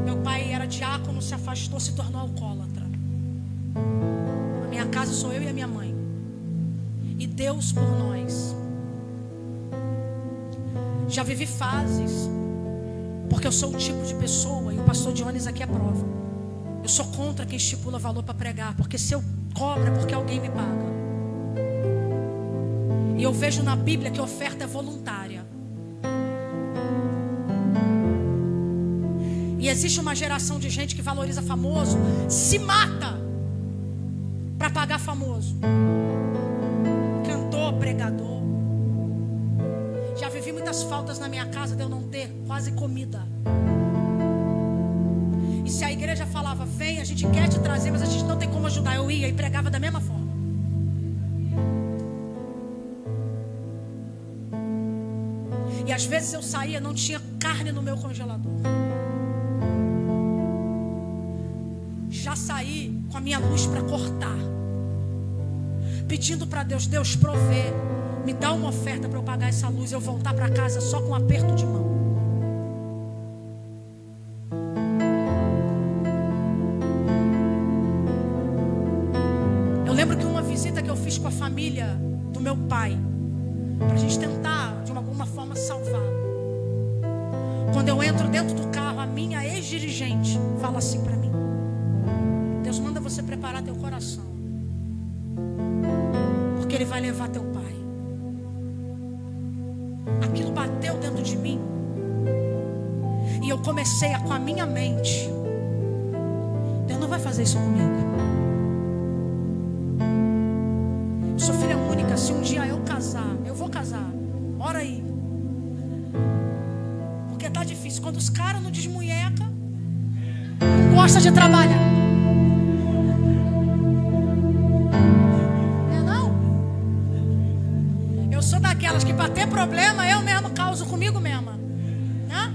Meu pai era diácono, se afastou, se tornou alcoólatra. A minha casa sou eu e a minha mãe. E Deus por nós. Já vivi fases, porque eu sou o tipo de pessoa, e o pastor Dionis aqui é prova. Eu sou contra quem estipula valor para pregar, porque se eu cobro é porque alguém me paga. E eu vejo na Bíblia que a oferta é voluntária. E existe uma geração de gente que valoriza famoso, se mata para pagar famoso. Cantor, pregador. Já vivi muitas faltas na minha casa de eu não ter quase comida. E se a igreja falava, vem, a gente quer te trazer, mas a gente não tem como ajudar, eu ia e pregava da mesma forma. E às vezes eu saía, não tinha carne no meu congelador. Já saí com a minha luz para cortar, pedindo para Deus, Deus provê, me dá uma oferta para eu pagar essa luz e eu voltar para casa só com um aperto de mão. Eu lembro que uma visita que eu fiz com a família do meu pai, para a gente tentar de alguma forma salvá-lo. Quando eu entro dentro do carro, a minha ex-dirigente fala assim para mim: Deus manda você preparar teu coração, porque Ele vai levar teu pai. Aquilo bateu dentro de mim. E eu comecei com a minha mente: Deus não vai fazer isso comigo. Eu sou filha única. Se um dia eu casar, eu vou casar. Ora aí. Porque tá difícil. Quando os caras não desmunhecam, não gosta de trabalhar. Sou daquelas que para ter problema eu mesmo causo comigo mesma, né?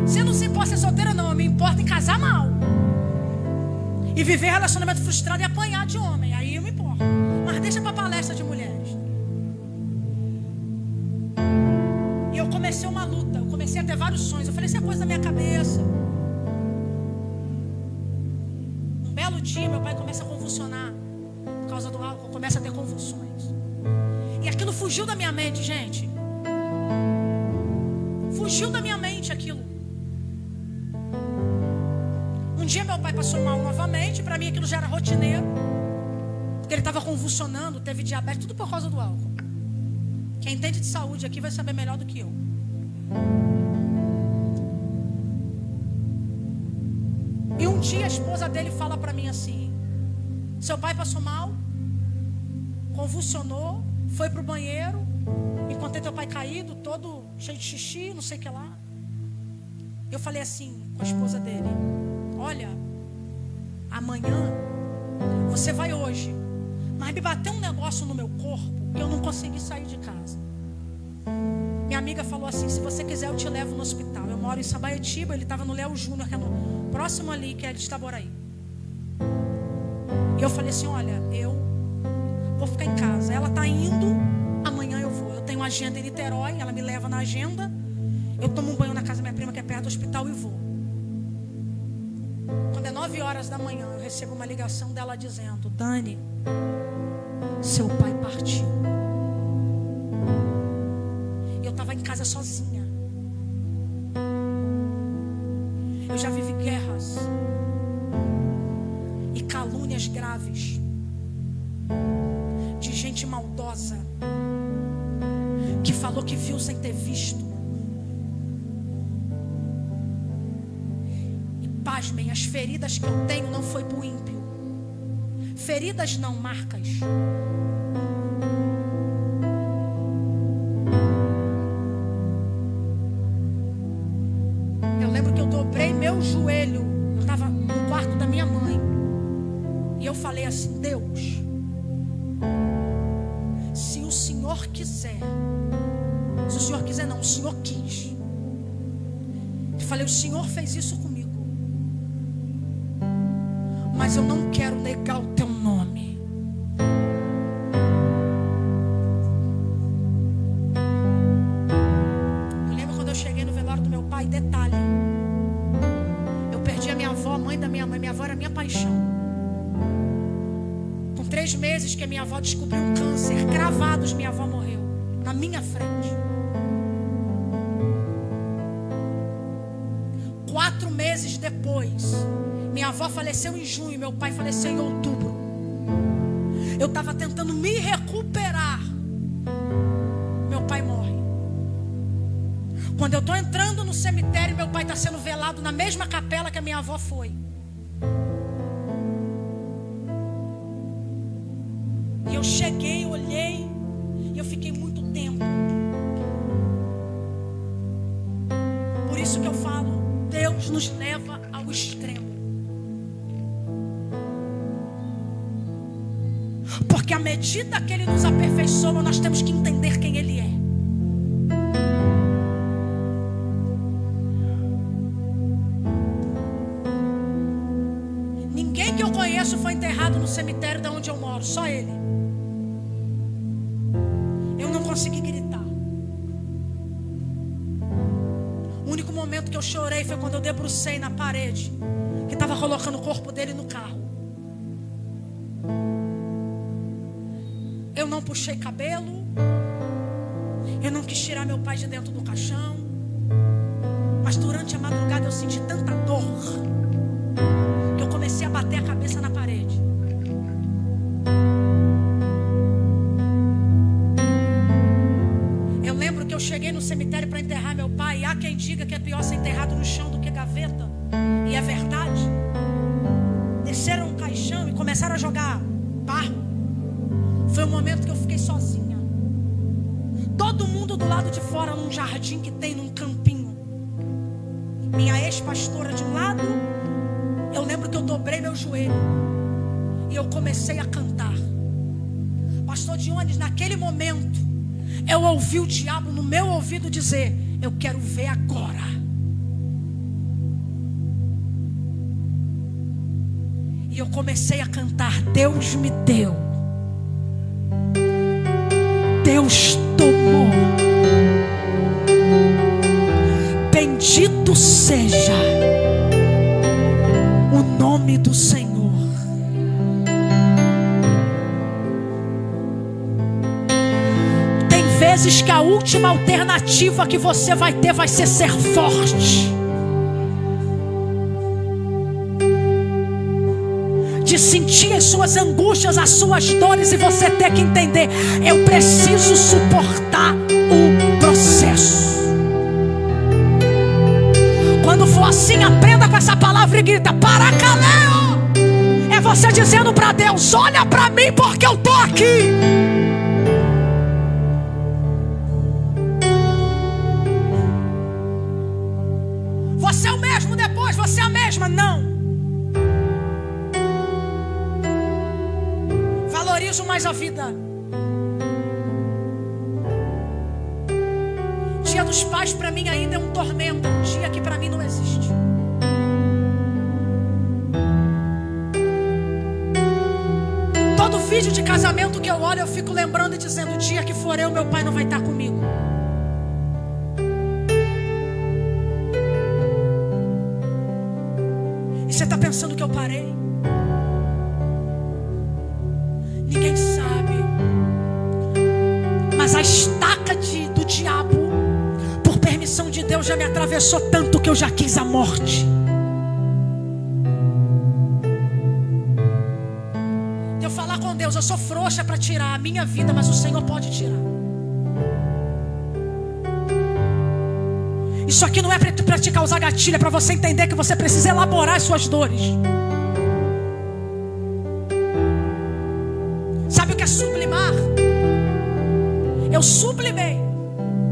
Você não se importa ser solteira não, eu me importo em casar mal e viver relacionamento frustrado e apanhar de homem, aí eu me importo. Mas deixa para palestra de mulheres. E eu comecei uma luta, eu comecei a ter vários sonhos. Eu falei, isso é coisa da minha cabeça. Um belo dia meu pai começa a convulsionar por causa do álcool, começa a ter convulsões. E aquilo fugiu da minha mente, gente. Fugiu da minha mente aquilo. Um dia meu pai passou mal novamente. Para mim aquilo já era rotineiro, porque ele estava convulsionando, teve diabetes, tudo por causa do álcool. Quem entende de saúde aqui vai saber melhor do que eu. E um dia a esposa dele fala para mim assim: seu pai passou mal, convulsionou, foi pro banheiro, encontrei teu pai caído, todo cheio de xixi, não sei o que lá. Eu falei assim com a esposa dele: olha, amanhã você vai hoje, mas me bateu um negócio no meu corpo e eu não consegui sair de casa. Minha amiga falou assim: se você quiser eu te levo no hospital. Eu moro em Sabaetiba, ele estava no Léo Júnior, que é no próximo ali, que é de Itaboraí. E eu falei assim: olha, eu vou ficar em casa. Ela tá indo, amanhã eu vou. Eu tenho uma agenda em Niterói, ela me leva na agenda. Eu tomo um banho na casa da minha prima, que é perto do hospital, e vou. Quando é 9 horas da manhã, eu recebo uma ligação dela dizendo: Dani, seu pai partiu. Eu estava em casa sozinha. Eu já vivi guerras e calúnias graves de gente maldosa que falou que viu sem ter visto. E pasmem, as feridas que eu tenho não foi pro ímpio. Feridas não, marcas. Eu lembro que eu dobrei meu joelho. Eu estava no quarto da minha mãe e eu falei assim: Deus, se o Senhor quiser, se o Senhor quiser não, o Senhor quis. Eu falei: o Senhor fez isso comigo, mas eu não quero negar o teu nome. Eu lembro quando eu cheguei no velório do meu pai, detalhe, eu perdi a minha avó, a mãe da minha mãe. Minha avó era minha paixão. Com 3 meses que a minha avó descobriu um câncer, cravados, minha avó morreu na minha frente. 4 meses depois, minha avó faleceu em junho, meu pai faleceu em outubro. Eu estava tentando me recuperar Quando eu estou entrando no cemitério, meu pai está sendo velado na mesma capela que a minha avó foi. E eu cheguei, olhei, e eu fiquei muito tempo. Por isso que eu falo, Deus nos leva ao extremo. Porque à medida que Ele nos aperfeiçoa, nós temos que entender quem Ele é. Ninguém que eu conheço foi enterrado no cemitério de onde eu moro, só ele. Eu não consegui gritar. O único momento que eu chorei foi quando eu debrucei na parede, que estava colocando o corpo dele no carro. Eu não puxei cabelo, eu não quis tirar meu pai de dentro do caixão, mas durante a madrugada eu senti tanta dor que eu comecei a bater a cabeça na parede. Eu lembro que eu cheguei no cemitério para enterrar meu pai, e há quem diga que é pior ser enterrado no chão do que gaveta, e é verdade. Desceram um caixão e começaram a jogar barro. Foi o momento que eu fiquei sozinha. Todo mundo do lado de fora, num jardim que tem, num campinho. Minha ex-pastora de um lado. Eu lembro que eu dobrei meu joelho e eu comecei a cantar. Pastor Dionis, naquele momento, eu ouvi o diabo no meu ouvido dizer: eu quero ver agora. E eu comecei a cantar: Deus me deu, Deus tomou, bendito seja o nome do Senhor. Tem vezes que a última alternativa que você vai ter vai ser forte, de sentir as suas angústias, as suas dores, e você ter que entender: eu preciso suportar o processo. Quando for assim, aprenda com essa palavra e grita: Paracaléu! É você dizendo para Deus: olha para mim porque eu estou aqui. Você é o mesmo depois, você é a mesma. Não. Valorizo mais a vida. Dia dos Pais para mim ainda é um tormento, um dia que para mim não existe. Todo vídeo de casamento que eu olho, eu fico lembrando e dizendo: o dia que for eu, meu pai não vai estar comigo. E você está pensando que eu parei? Ninguém sabe. Mas a estaca do diabo, por permissão de Deus, já me atravessou tanto que eu já quis a morte. Eu falar com Deus: eu sou frouxa para tirar a minha vida, mas o Senhor pode tirar. Isso aqui não é para te causar gatilho, é para você entender que você precisa elaborar as suas dores. Sabe o que é sublimar? Eu sublimei.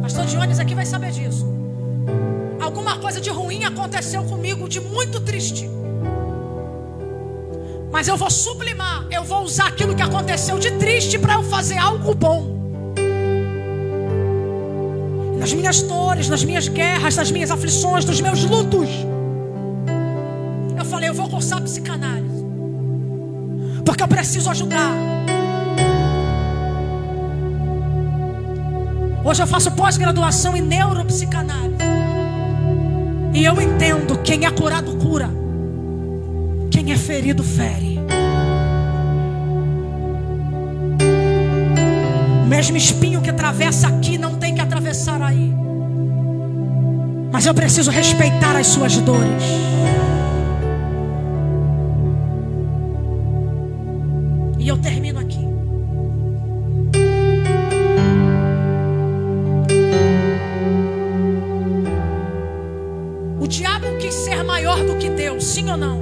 Pastor Dionis aqui vai saber disso. Alguma coisa de ruim aconteceu comigo, de muito triste. Mas eu vou sublimar. Eu vou usar aquilo que aconteceu de triste para eu fazer algo bom. Nas minhas dores, nas minhas guerras, nas minhas aflições, nos meus lutos, eu falei: eu vou cursar psicanálise, porque eu preciso ajudar. Hoje eu faço pós-graduação em neuropsicanálise, e eu entendo: quem é curado cura, quem é ferido fere. O mesmo espinho que atravessa aqui não tem que atravessar aí. Mas eu preciso respeitar as suas dores. E eu termino aqui. Sim ou não?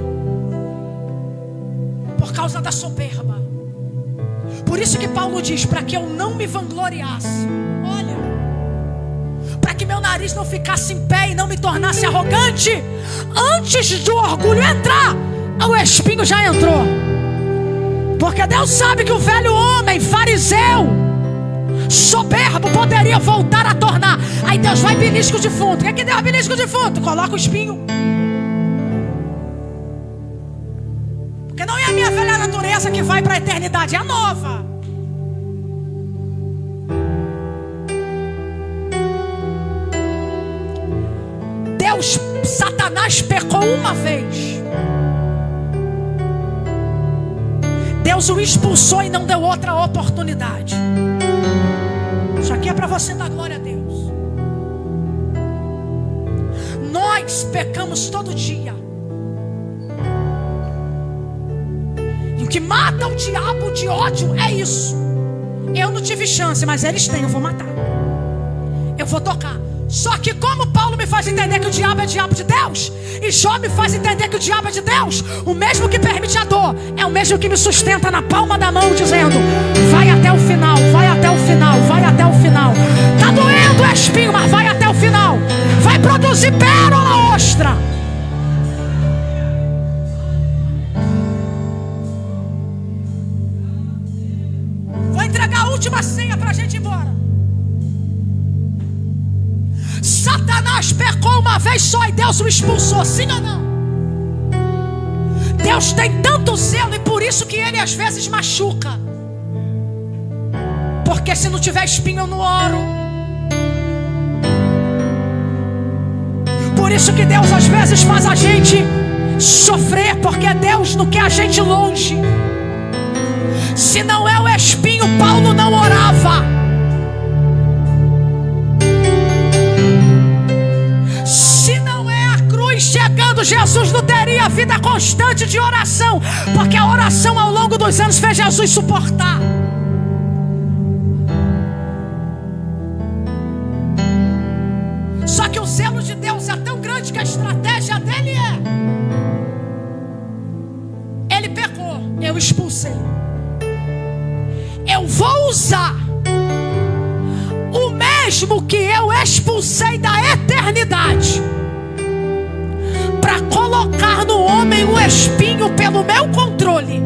Por causa da soberba. Por isso que Paulo diz, para que eu não me vangloriasse. Olha, para que meu nariz não ficasse em pé e não me tornasse arrogante. Antes do orgulho entrar, o espinho já entrou. Porque Deus sabe que o velho homem fariseu, soberbo, poderia voltar a tornar. Aí Deus vai belisco de defunto. O que Deus belisco de defunto? Coloca o espinho. Porque não é a minha velha natureza que vai para a eternidade, é a nova. Satanás pecou uma vez. Deus o expulsou e não deu outra oportunidade. Isso aqui é para você dar glória a Deus. Nós pecamos todo dia. E o que mata o diabo de ódio é isso. Eu não tive chance, mas eles têm, eu vou matar. Eu vou tocar. Só que como Paulo me faz entender que o diabo é diabo de Deus, e Jó me faz entender que o diabo é de Deus, o mesmo que permite a dor é o mesmo que me sustenta na palma da mão, dizendo: vai até o final, vai até o final, vai até o final. Tá doendo o espinho, mas vai até o final. Vai produzir pérola, ostra. Vou entregar a última senha pra gente ir embora. Satanás pecou uma vez só e Deus o expulsou, sim ou não? Deus tem tanto zelo e por isso que ele às vezes machuca. Porque se não tiver espinho eu não oro. Por isso que Deus às vezes faz a gente sofrer, porque Deus não quer a gente longe. Se não é o espinho, Paulo não orava. Chegando, Jesus não teria vida constante de oração, porque a oração ao longo dos anos fez Jesus suportar. Só que o zelo de Deus é tão grande que a estratégia dele ele pecou, eu expulsei. Eu vou usar o mesmo que eu expulsei da eternidade para colocar no homem o espinho pelo meu controle,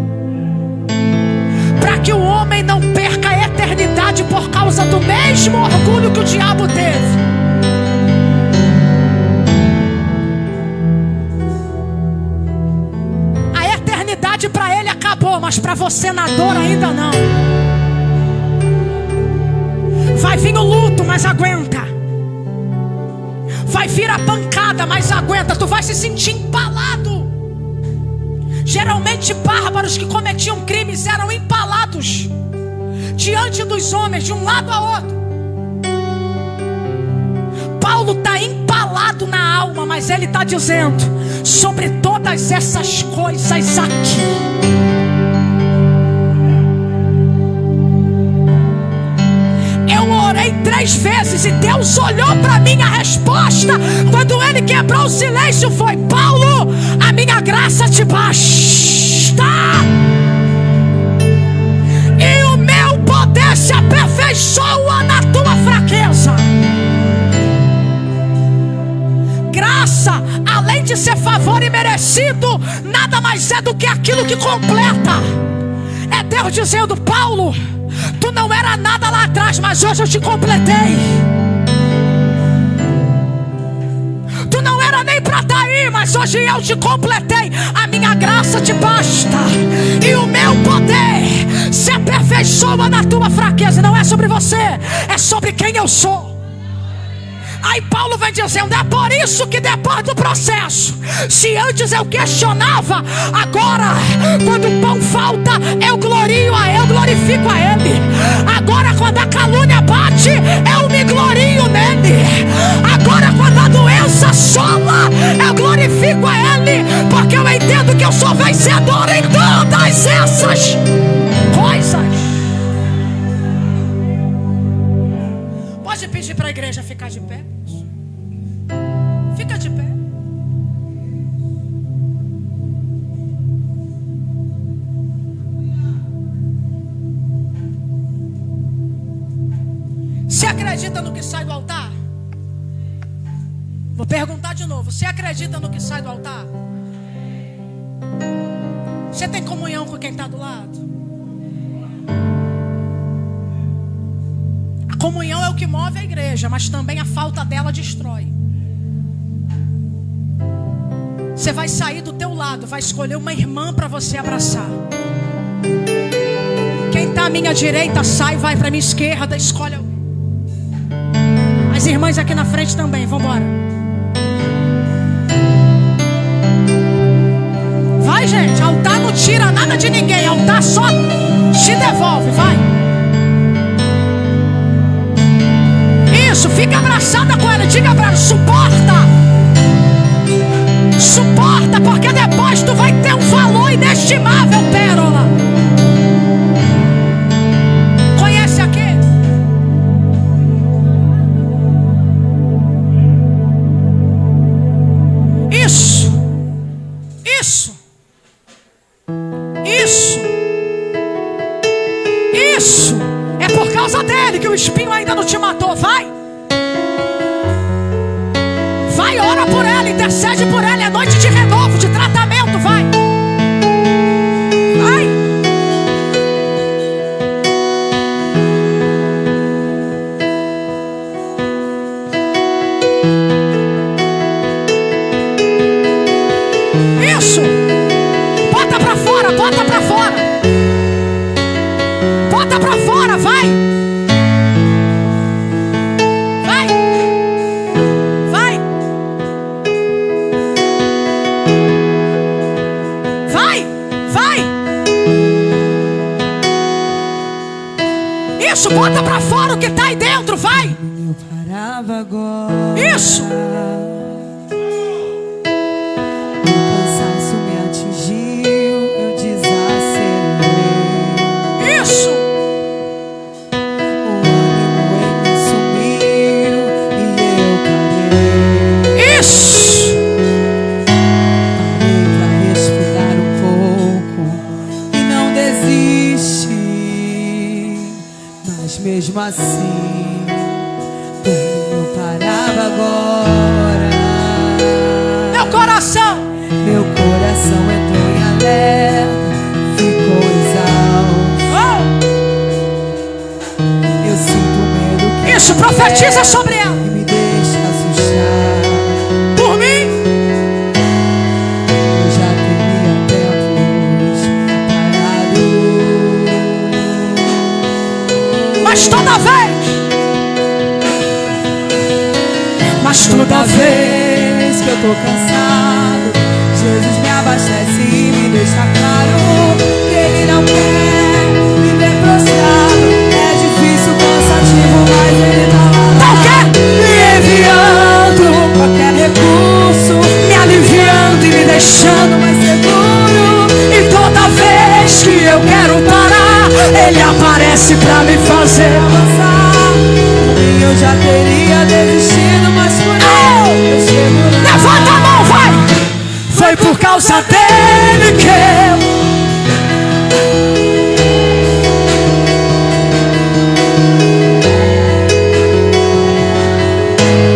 para que o homem não perca a eternidade por causa do mesmo orgulho que o diabo teve. A eternidade para ele acabou, mas para você na dor ainda não. Vai vir o luto, mas aguenta. Vai vir a pancada, mas aguenta. Tu vai se sentir empalado. Geralmente bárbaros que cometiam crimes eram empalados diante dos homens, de um lado a outro. Paulo está empalado na alma, mas ele está dizendo: sobre todas essas coisas aqui, orei 3 vezes e Deus olhou para mim. A resposta, quando ele quebrou o silêncio, foi: Paulo, a minha graça te basta, e o meu poder se aperfeiçoa na tua fraqueza. Graça, além de ser favor imerecido, nada mais é do que aquilo que completa. É Deus dizendo: Paulo, tu não era nada lá atrás, mas hoje eu te completei. Tu não era nem para estar aí, mas hoje eu te completei. A minha graça te basta, e o meu poder se aperfeiçoa na tua fraqueza. Não é sobre você, é sobre quem eu sou. Aí Paulo vem dizendo: é por isso que depois do processo, se antes eu questionava, agora quando o pão falta, eu glorifico a ele. Agora quando a calúnia bate, eu me glorio nele. Agora quando a doença assola, eu glorifico a ele, porque eu entendo que eu sou vencedor em todas essas coisas. Pode pedir para a igreja ficar de pé? Fica de pé. acredita no que sai do altar? Vou perguntar de novo. Você acredita no que sai do altar? Você tem comunhão com quem está do lado? A comunhão é o que move a igreja, mas também a falta dela destrói. Você vai sair do teu lado, vai escolher uma irmã para você abraçar. Quem está à minha direita sai, vai para a minha esquerda, escolhe. As irmãs aqui na frente também, vamos embora. Vai, gente, altar não tira nada de ninguém, altar só te devolve, vai. Isso, fica abraçada com ela, diga para ela, suporta. Suporta, porque depois tu vai ter um valor inestimável, pérola. Conhece aqui? Isso. Isso. Isso. Isso. É por causa dele que o espinho ainda não te matou, vai. Vai, ora por ela, intercede por ela. É noite de renovo, de tratamento, vai. Vai. Isso. Bota pra fora, bota pra fora. Bota pra fora, vai. Isso, bota pra fora o que tá aí dentro, vai. Eu parava agora. Isso. O cansaço me atingiu, eu desacelerei. Isso. O ânimo em mim sumiu e eu parei. Isso. Parei pra respirar um pouco e não desisti. Mas mesmo assim, eu parava agora. Meu coração entrou em alerta, ficou exausto. Oh. Eu sinto medo que Isso, profetiza sobre ela. e me deixa assustar. Por mim. Eu já teria tempos parado. Mas toda vez que eu tô cansado, Jesus me abastece e me deixa claro que Ele não quer me ver prostrado. É difícil, cansativo, mas Ele tá lá. Não quer Me enviando qualquer recurso, me aliviando e me deixando mais seguro. E toda vez que eu quero parar, Ele aparece pra me fazer avançar. Por mim eu já teria desistido, mas por Ele eu chego lá. Levanta a mão, vai. Foi por causa dele que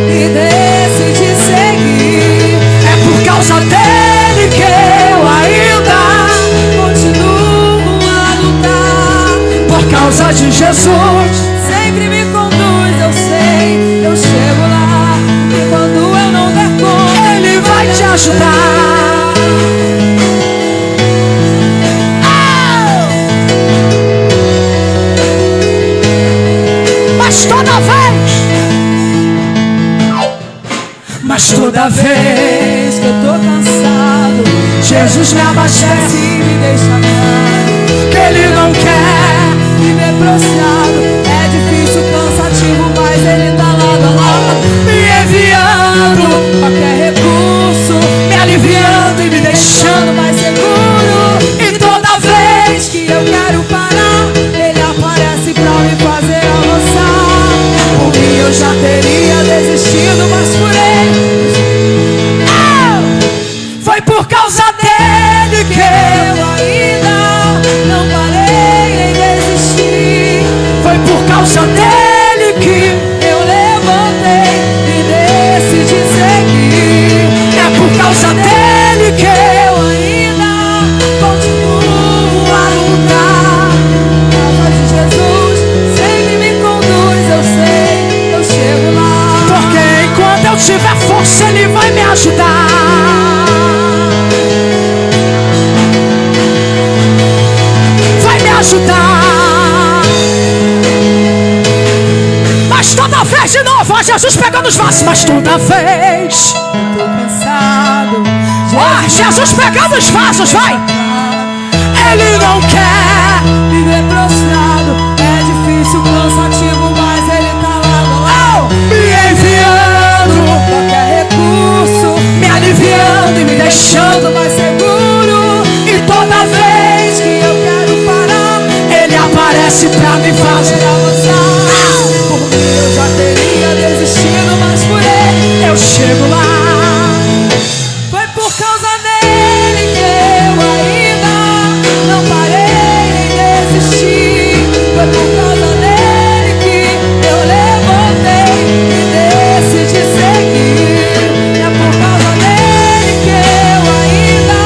E decidi seguir. é por causa dele que eu ainda Continuo a lutar. por causa de Jesus. Sempre me conduz, eu sei, eu chego lá. E quando eu não der conta, Ele vai te ajudar. Mas toda vez que eu tô cansado, Jesus me abastece e me deixa claro que Ele não quer. me ver prostrado. É difícil, cansativo, mas Ele tá lado a lado, Me enviando, qualquer recurso, me aliviando e me deixando. mais seguro. E toda vez Que eu quero parar, Ele aparece pra me fazer avançar. Por mim eu já teria desistido, mas por Ele foi por causa dele que eu ainda não parei em desistir. Faz de novo, ó, Jesus pegando os vasos. Mas toda vez, tô cansado. ó, Jesus pegando os vasos, vai. Ele não quer Viver prostrado é difícil, cansativo, mas Ele tá lá do lado, me enviando, qualquer recurso, me aliviando e me deixando mais seguro. E toda vez Que eu quero parar, Ele aparece pra me fazer avançar. Por mim eu já teria desistido, mas por Ele eu chego lá. foi por causa dele que eu ainda não parei nem desisti. Foi por causa dele que eu levantei e decidi seguir. É por causa dele que eu ainda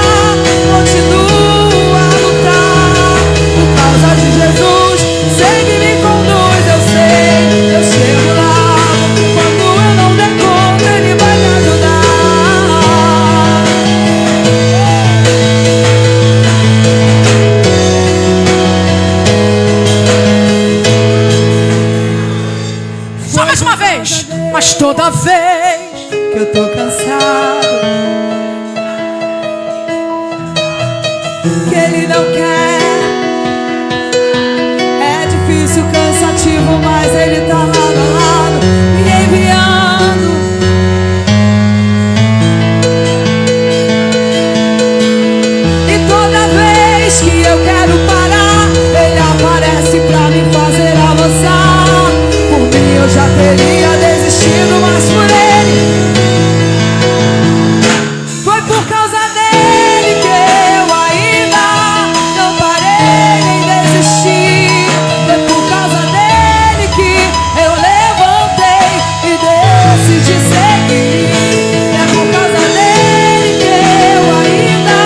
continuo a lutar. Por causa de Jesus, sempre me conduz, eu sei, eu chego lá. Quando eu não der conta, Ele vai me ajudar. Só mais uma vez. Mas toda vez Que eu tô cansado, que Ele não quer. É difícil, cansativo, mas Ele tá lado a lado, me enviando. E toda vez que eu quero parar, Ele aparece pra me fazer avançar. Por mim eu já teria desistido, mas por Ele foi por causa dele que eu ainda não parei nem desisti. Foi por causa dele que eu levantei e decidi seguir. É por causa dele que eu ainda,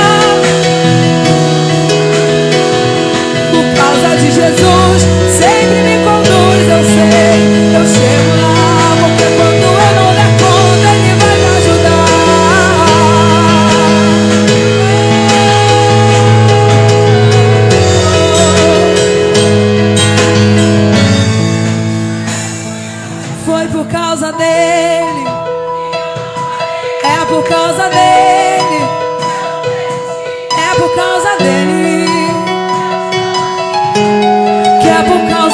por causa de Jesus, sempre me conduz, eu sei, eu chego lá. Porque quando eu não der conta, Ele vai me ajudar. Foi por causa dele, é por causa dele, é por causa dele, que é por causa